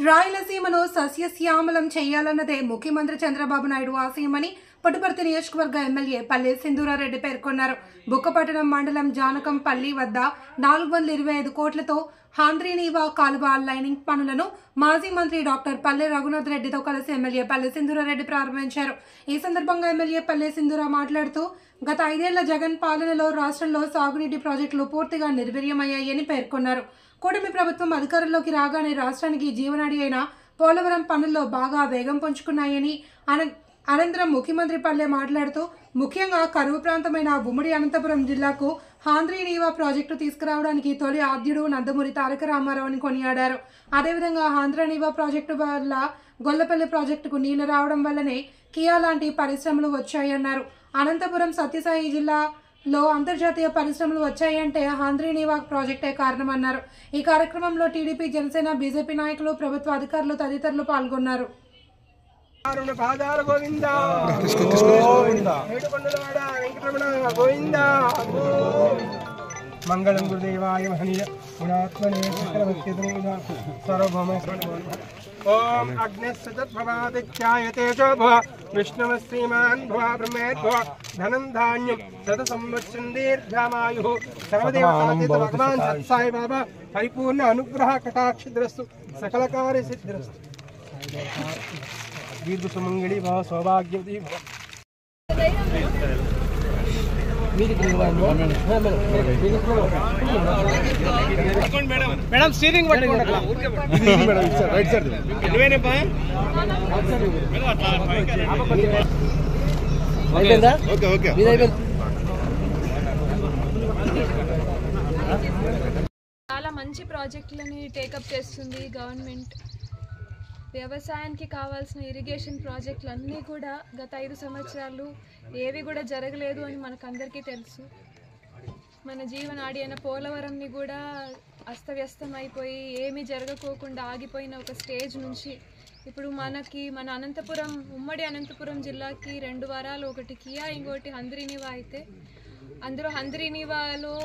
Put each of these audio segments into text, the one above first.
రాయలసీమను సస్యశ్యామలం చేయాలన్నదే ముఖ్యమంత్రి చంద్రబాబు నాయుడు ఆశయమని పుట్టపర్తి నియోజకవర్గ ఎమ్మెల్యే పల్లె సింధూరారెడ్డి పేర్కొన్నారు. బుక్కపట్టణం మండలం జానకంపల్లి వద్ద 425 కోట్లతో హాంద్రీనీవా కాలువ లైనింగ్ పనులను మాజీ మంత్రి డాక్టర్ పల్లె రఘునాథ్ రెడ్డితో కలిసి ఎమ్మెల్యే పల్లె సింధూరారెడ్డి ప్రారంభించారు. ఈ సందర్భంగా ఎమ్మెల్యే పల్లె సింధూరా మాట్లాడుతూ గత 5 ఏళ్ల జగన్ పాలనలో రాష్ట్రంలో సాగునీటి ప్రాజెక్టులు పూర్తిగా నిర్వీర్యమయ్యాయని పేర్కొన్నారు. కూటమి ప్రభుత్వం అధికారంలోకి రాగానే రాష్ట్రానికి జీవనాడి అయిన పోలవరం పనుల్లో బాగా వేగం పుంజుకున్నాయని అనంతరం ముఖ్యమంత్రి పల్లె మాట్లాడుతూ ముఖ్యంగా కరువు ప్రాంతమైన ఉమ్మడి అనంతపురం జిల్లాకు హాంద్రీనీవా ప్రాజెక్టు తీసుకురావడానికి తొలి ఆద్యుడు నందమూరి తారక రామారావు అని కొనియాడారు. అదేవిధంగా హాంద్రీనీవా ప్రాజెక్టు వల్ల గొల్లపల్లి ప్రాజెక్టుకు నీళ్లు రావడం వల్లనే కియా లాంటి పరిశ్రమలు వచ్చాయన్నారు. అనంతపురం సత్యసాయి జిల్లాలో అంతర్జాతీయ పరిశ్రమలు వచ్చాయంటే హాంద్రీనీవా ప్రాజెక్టే కారణమన్నారు. ఈ కార్యక్రమంలో టీడీపీ, జనసేన, బీజేపీ నాయకులు, ప్రభుత్వ అధికారులు తదితరులు పాల్గొన్నారు. మంగళం గురుదేవాయ మహనీయ గుణాత్మనే సార్వభౌమ ఓం అగ్నిశ్చత్భవాదిత్యాయతే చ భవ విష్ణుః శ్రీమాన్ భవ బ్రహ్మేభ్వ ధనం ధాన్యం శత సంవత్సరం దీర్ఘమాయుః సర్వదేవతాతీత భగవాన్ సత్సాయి బాబా పరిపూర్ణ అనుగ్రహ కటాక్షిద్రస్తు సకల కార్య సిద్ధిరస్తు దీర్ఘ సుమంగళి భవ సౌభాగ్యవతి భవ. మేడం స్టీరింగ్ చాలా మంచి ప్రాజెక్టులని టేకప్ చేస్తుంది గవర్నమెంట్. వ్యవసాయానికి కావాల్సిన ఇరిగేషన్ ప్రాజెక్టులు అన్నీ కూడా గత 5 సంవత్సరాలు ఏవి కూడా జరగలేదు అని మనకందరికీ తెలుసు. మన జీవనాడి అయిన పోలవరంని కూడా అస్తవ్యస్తం అయిపోయి ఏమీ జరగకోకుండా ఆగిపోయిన ఒక స్టేజ్ నుంచి ఇప్పుడు మన అనంతపురం, ఉమ్మడి అనంతపురం జిల్లాకి 2 వరాలు, ఒకటి కియా, ఇంకోటి హాంద్రీనీవా అయితే అందులో హాంద్రీనీవాలో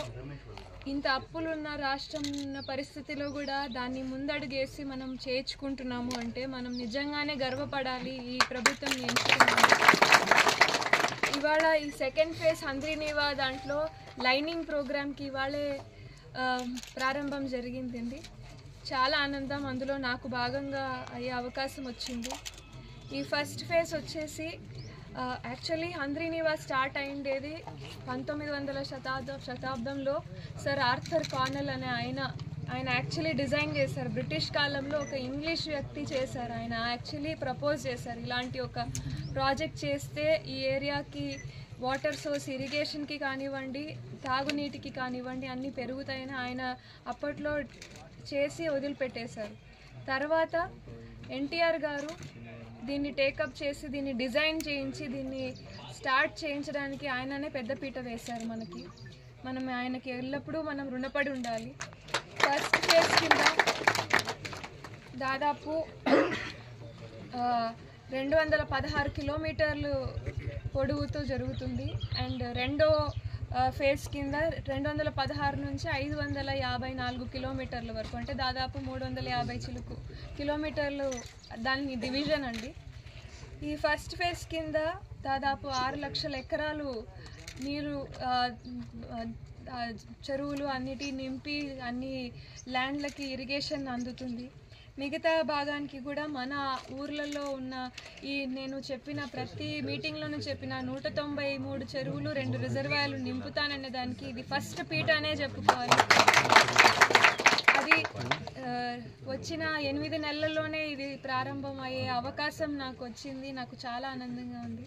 ఇంత అప్పులున్న రాష్ట్రం ఉన్న పరిస్థితిలో కూడా దాన్ని ముందడుగేసి మనం చేర్చుకుంటున్నాము అంటే మనం నిజంగానే గర్వపడాలి. ఈ ప్రభుత్వం ఎంచుకున్నాము. ఇవాళ ఈ సెకండ్ ఫేజ్ హాంద్రీనీవా దాంట్లో లైనింగ్ ప్రోగ్రామ్కి ఇవాళే ప్రారంభం జరిగిందండి. చాలా ఆనందం. అందులో నాకు భాగంగా అయ్యే అవకాశం వచ్చింది. ఈ ఫస్ట్ ఫేజ్ వచ్చేసి యాక్చువల్లీ హాంద్రీనీవా స్టార్ట్ అయిండేది 19వ శతాబ్దంలో సర్ ఆర్థర్ కానల్ అనే ఆయన యాక్చువల్లీ డిజైన్ చేశారు. బ్రిటిష్ కాలంలో ఒక ఇంగ్లీష్ వ్యక్తి చేశారు. ఆయన యాక్చువల్లీ ప్రపోజ్ చేశారు, ఇలాంటి ఒక ప్రాజెక్ట్ చేస్తే ఈ ఏరియాకి వాటర్ సోర్స్ ఇరిగేషన్కి కానివ్వండి, తాగునీటికి కానివ్వండి అన్నీ పెరుగుతాయని ఆయన అప్పట్లో చేసి వదిలిపెట్టేశారు. తర్వాత ఎన్టీఆర్ గారు దీన్ని టేకప్ చేసి దీన్ని డిజైన్ చేయించి దీన్ని స్టార్ట్ చేయించడానికి ఆయననే పెద్దపీట వేశారు. మనం ఆయనకి ఎల్లప్పుడూ మనం రుణపడి ఉండాలి. ఫస్ట్ ఫేజ్ కింద దాదాపు 216 కిలోమీటర్లు పొడవుతో జరుగుతుంది. అండ్ రెండో ఫేజ్ కింద 216 నుంచి 554 కిలోమీటర్ల వరకు, అంటే దాదాపు 350 కిలోమీటర్లు దాని డివిజన్ అండి. ఈ ఫస్ట్ ఫేజ్ కింద దాదాపు 6 లక్షల ఎకరాలు నీరు, చెరువులు అన్నిటి నింపి అన్ని ల్యాండ్లకి ఇరిగేషన్ అందుతుంది. మిగతా భాగానికి కూడా మన ఊర్లలో ఉన్న నేను చెప్పిన ప్రతి మీటింగ్లోనూ చెప్పిన 193 చెరువులు, 2 రిజర్వాయర్లు నింపుతాననే దానికి ఇది ఫస్ట్ పీట అనే చెప్పుకోవాలి. అది వచ్చిన 8 నెలల్లోనే ఇది ప్రారంభం అయ్యే అవకాశం నాకు వచ్చింది. నాకు చాలా ఆనందంగా ఉంది.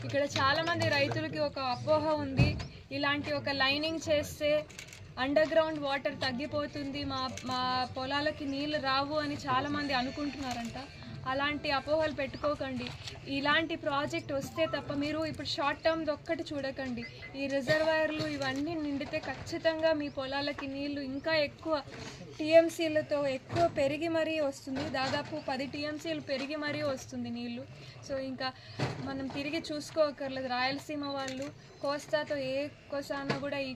ఇక్కడ చాలామంది రైతులకి ఒక అపోహ ఉంది, ఇలాంటి ఒక లైనింగ్ చేస్తే అండర్ గ్రౌండ్ వాటర్ తగ్గిపోతుంది, మా పొలాలకి నీళ్ళు రావు అని చాలామంది అనుకుంటున్నారంట. అలాంటి అపోహలు పెట్టుకోకండి. ఇలాంటి ప్రాజెక్ట్ వస్తే తప్ప మీరు ఇప్పుడు షార్ట్ టర్మ్ది ఒక్కటి చూడకండి. ఈ రిజర్వాయర్లు ఇవన్నీ నిండితే ఖచ్చితంగా మీ పొలాలకి నీళ్లు ఇంకా ఎక్కువ టీఎంసీలతో ఎక్కువ పెరిగి మరీ వస్తుంది. దాదాపు 10 టీఎంసీలు పెరిగి మరీ వస్తుంది నీళ్లు. సో ఇంకా మనం తిరిగి చూసుకోకర్లేదు. రాయలసీమ వాళ్ళు కోస్తాతో ఏ కోసానా కూడా ఈ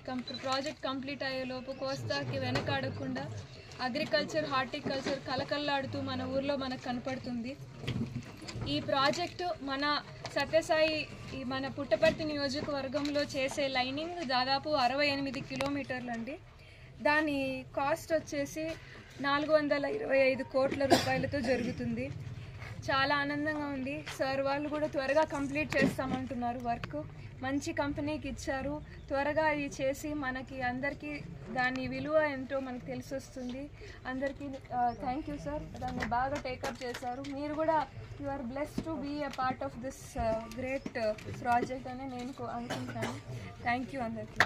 ప్రాజెక్ట్ కంప్లీట్ అయ్యేలోపు కోస్తాకి వెనకాడకుండా అగ్రికల్చర్, హార్టికల్చర్ కలకల్లాడుతూ మన ఊర్లో మనకు కనపడుతుంది. ఈ ప్రాజెక్టు మన సత్యసాయి మన పుట్టపర్తి నియోజకవర్గంలో చేసే లైనింగ్ దాదాపు 68 కిలోమీటర్లు అండి. దాని కాస్ట్ వచ్చేసి 425 కోట్ల రూపాయలతో జరుగుతుంది. చాలా ఆనందంగా ఉంది. సార్ వాళ్ళు కూడా త్వరగా కంప్లీట్ చేస్తామంటున్నారు. వర్క్ మంచి కంపెనీకి ఇచ్చారు. త్వరగా ఇది చేసి మనకి అందరికీ దాని విలువ ఏంటో మనకు తెలిసి వస్తుంది. అందరికీ థ్యాంక్ యూ సార్, దాన్ని బాగా టేకప్ చేశారు. మీరు కూడా you are blessed to be a part of this great project అని నేను అనుకుంటున్నాను. థ్యాంక్ యూ అందరికీ.